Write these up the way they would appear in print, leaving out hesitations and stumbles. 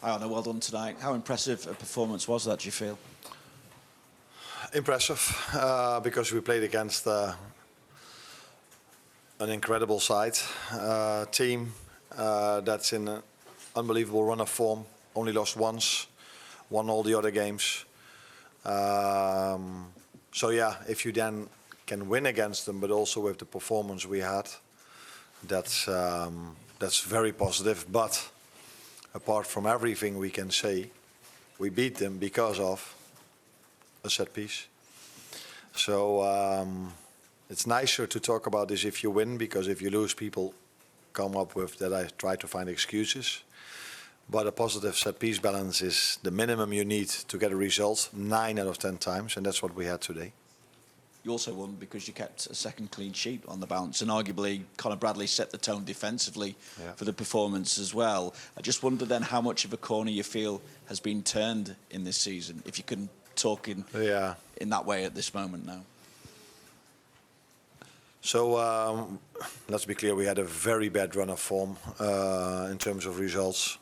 Hi Arne, well done tonight. How impressive a performance was that, do you feel? Impressive, because we played against an incredible side, team that's in an unbelievable run of form, only lost once, won all the other games. So yeah, if you then can win against them, but also with the performance we had, that's very positive. But apart from everything we can say, we beat them because of a set piece. So it's nicer to talk about this if you win, because if you lose, people come up with that I try to find excuses. But a positive set piece balance is the minimum you need to get a result 9 out of 10 times, and that's what we had today. You also won because you kept a second clean sheet on the bounce, and arguably Conor Bradley set the tone defensively for the performance as well. I just wonder then how much of a corner you feel has been turned in this season, if you can talk in that way at this moment now. So let's be clear, we had a very bad run of form in terms of results.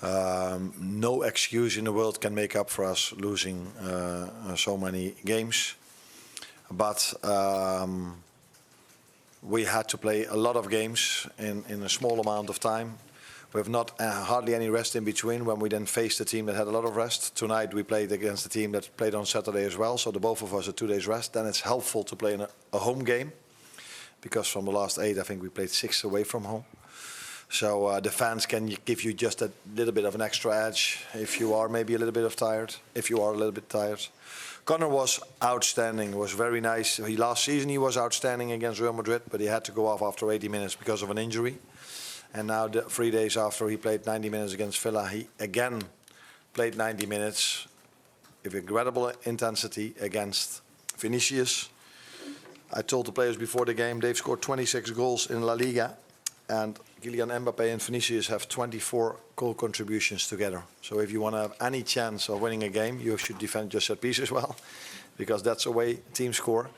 No excuse in the world can make up for us losing so many games. But we had to play a lot of games in a small amount of time. We have not hardly any rest in between when we then faced a team that had a lot of rest. Tonight we played against a team that played on Saturday as well, so the both of us had 2 days rest. Then it's helpful to play in a home game, because from the last 8 I think we played 6 away from home. So the fans can give you just a little bit of an extra edge if you are maybe a little bit tired, if you are a little bit tired. Conor was outstanding, was very nice. Last season he was outstanding against Real Madrid, but he had to go off after 80 minutes because of an injury. And now 3 days after he played 90 minutes against Villa, he again played 90 minutes with incredible intensity against Vinícius. I told the players before the game, they've scored 26 goals in La Liga, and Kylian, Mbappé and Vinícius have 24 goal contributions together. So if you want to have any chance of winning a game, you should defend your set piece as well, because that's the way teams score.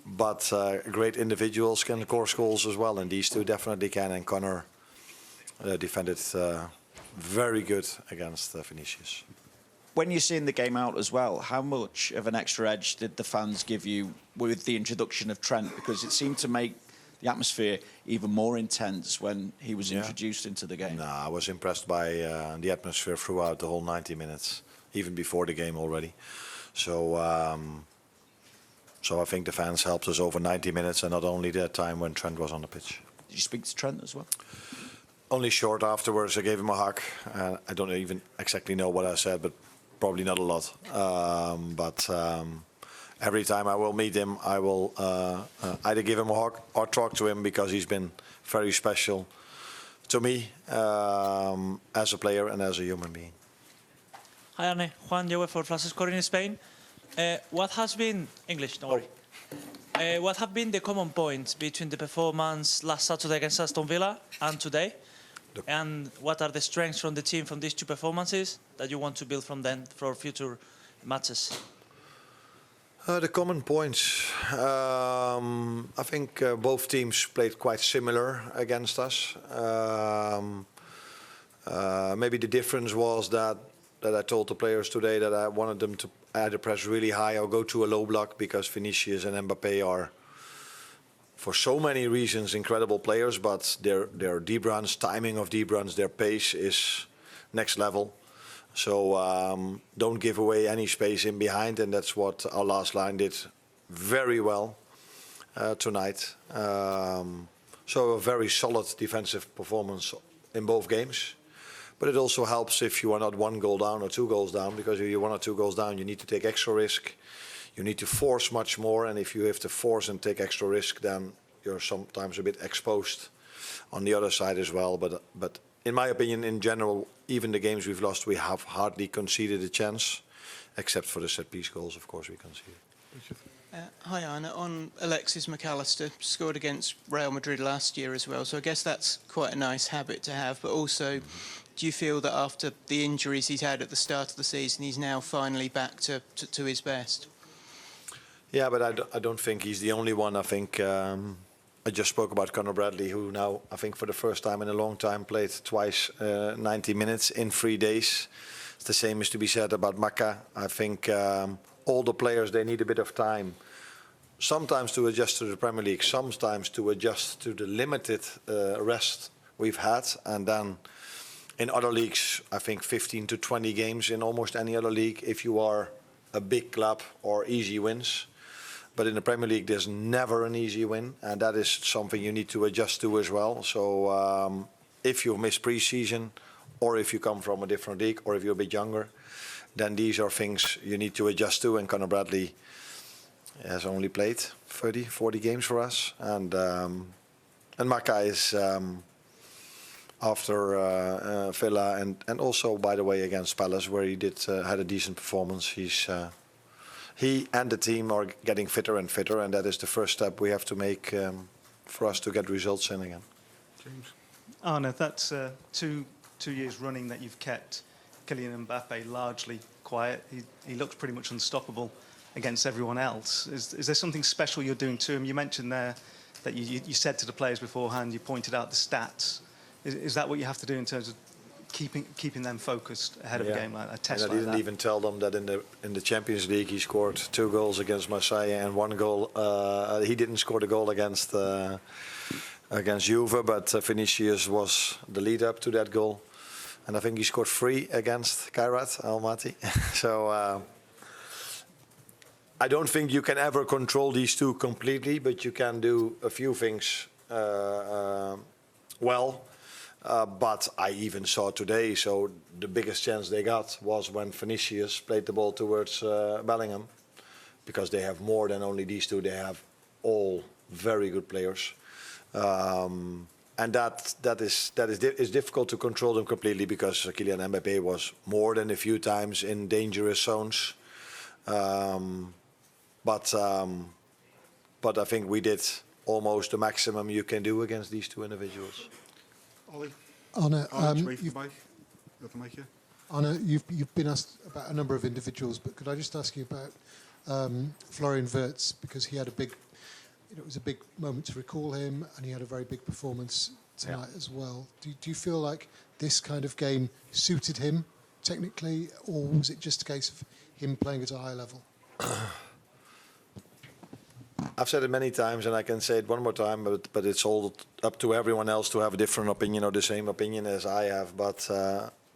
But great individuals can score goals as well, and these two definitely can. And Conor defended very good against Vinícius. When you're seeing the game out as well, how much of an extra edge did the fans give you with the introduction of Trent? Because it seemed to make the atmosphere even more intense when he was introduced into the game. No, I was impressed by the atmosphere throughout the whole 90 minutes, even before the game already. So I think the fans helped us over 90 minutes, and not only that time when Trent was on the pitch. Did you speak to Trent as well? Only short afterwards. I gave him a hug. I don't even exactly know what I said, but probably not a lot. Every time I will meet him, I will either give him a hug or talk to him, because he's been very special to me as a player and as a human being. Hi Arne, Juan Joe for Flash Scoring in Spain. What has been English? Don't worry. What have been the common points between the performance last Saturday against Aston Villa and today? And what are the strengths from the team from these 2 performances that you want to build from them for future matches? The common points. I think both teams played quite similar against us. Maybe the difference was that I told the players today that I wanted them to either press really high or go to a low block, because Vinícius and Mbappé are, for so many reasons, incredible players, but their deep runs, timing of deep runs, their pace is next level. So don't give away any space in behind, and that's what our last line did very well tonight. So a very solid defensive performance in both games. But it also helps if you are not 1 goal down or 2 goals down, because if you're 1 or 2 goals down, you need to take extra risk. You need to force much more, and if you have to force and take extra risk, then you're sometimes a bit exposed on the other side as well. But in my opinion, in general, even the games we've lost, we have hardly conceded a chance, except for the set-piece goals, of course, we conceded. Hi, Arne. On Alexis McAllister, scored against Real Madrid last year as well, so I guess that's quite a nice habit to have. But also, do you feel that after the injuries he's had at the start of the season, he's now finally back to his best? Yeah, but I don't think he's the only one. I think I just spoke about Conor Bradley, who now, I think for the first time in a long time, played twice 90 minutes in 3 days. It's the same is to be said about Maka. I think all the players, they need a bit of time. Sometimes to adjust to the Premier League, sometimes to adjust to the limited rest we've had. And then in other leagues, I think 15 to 20 games in almost any other league, if you are a big club or easy wins. But in the Premier League, there's never an easy win, and that is something you need to adjust to as well. So if you miss pre-season, or if you come from a different league, or if you're a bit younger, then these are things you need to adjust to. And Conor Bradley has only played 30, 40 games for us. And Maka is, after Villa, and also, by the way, against Palace, where he had a decent performance, he and the team are getting fitter and fitter, and that is the first step we have to make for us to get results in again. James. Arne, that's 2 years running that you've kept Kylian Mbappé largely quiet. He looks pretty much unstoppable against everyone else. Is there something special you're doing to him? You mentioned there that you said to the players beforehand, you pointed out the stats. Is that what you have to do in terms of keeping them focused ahead of a game like a test like that? And I didn't even tell them that in the Champions League he scored 2 goals against Marseille and 1 goal. He didn't score the goal against Juve, but Vinícius was the lead up to that goal, and I think he scored 3 against Kairat Almaty. So I don't think you can ever control these 2 completely, but you can do a few things well. But I even saw today, so the biggest chance they got was when Vinícius played the ball towards Bellingham, because they have more than only these 2. They have all very good players, and that is difficult to control them completely, because Kylian Mbappé was more than a few times in dangerous zones. But I think we did almost the maximum you can do against these 2 individuals. Ollie? Arne, you've been asked about a number of individuals, but could I just ask you about Florian Wirtz, because he had it was a big moment to recall him, and he had a very big performance tonight as well. Do you feel like this kind of game suited him technically, or was it just a case of him playing at a high level? I've said it many times, and I can say it one more time, but it's all up to everyone else to have a different opinion or the same opinion as I have. But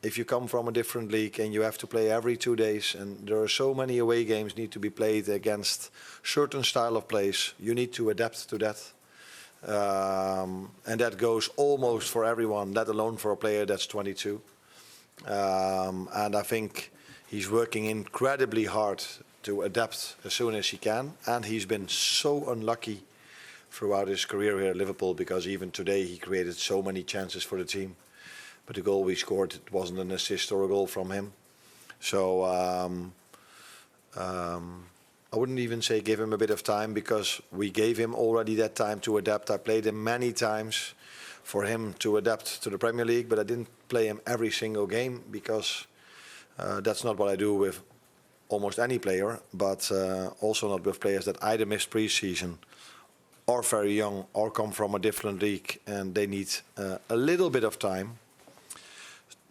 if you come from a different league and you have to play every 2 days, and there are so many away games need to be played against certain style of plays, you need to adapt to that. And that goes almost for everyone, let alone for a player that's 22. And I think he's working incredibly hard to adapt as soon as he can, and he's been so unlucky throughout his career here at Liverpool, because even today he created so many chances for the team, but the goal we scored, it wasn't an assist or a goal from him. So I wouldn't even say give him a bit of time, because we gave him already that time to adapt. I played him many times for him to adapt to the Premier League, but I didn't play him every single game, because that's not what I do with almost any player, but also not with players that either missed pre-season or very young or come from a different league, and they need a little bit of time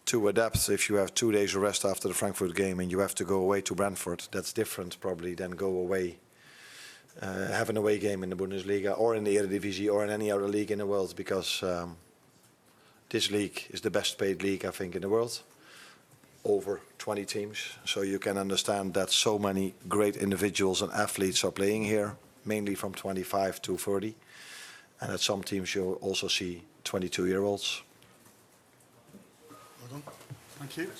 to adapt. If you have 2 days of rest after the Frankfurt game and you have to go away to Brentford, that's different probably than go away, have an away game in the Bundesliga or in the Eredivisie or in any other league in the world, because this league is the best paid league, I think, in the world. Over 20 teams, so you can understand that so many great individuals and athletes are playing here, mainly from 25 to 30, and at some teams you'll also see 22-year-olds. Well done. Thank you.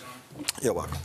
You're welcome.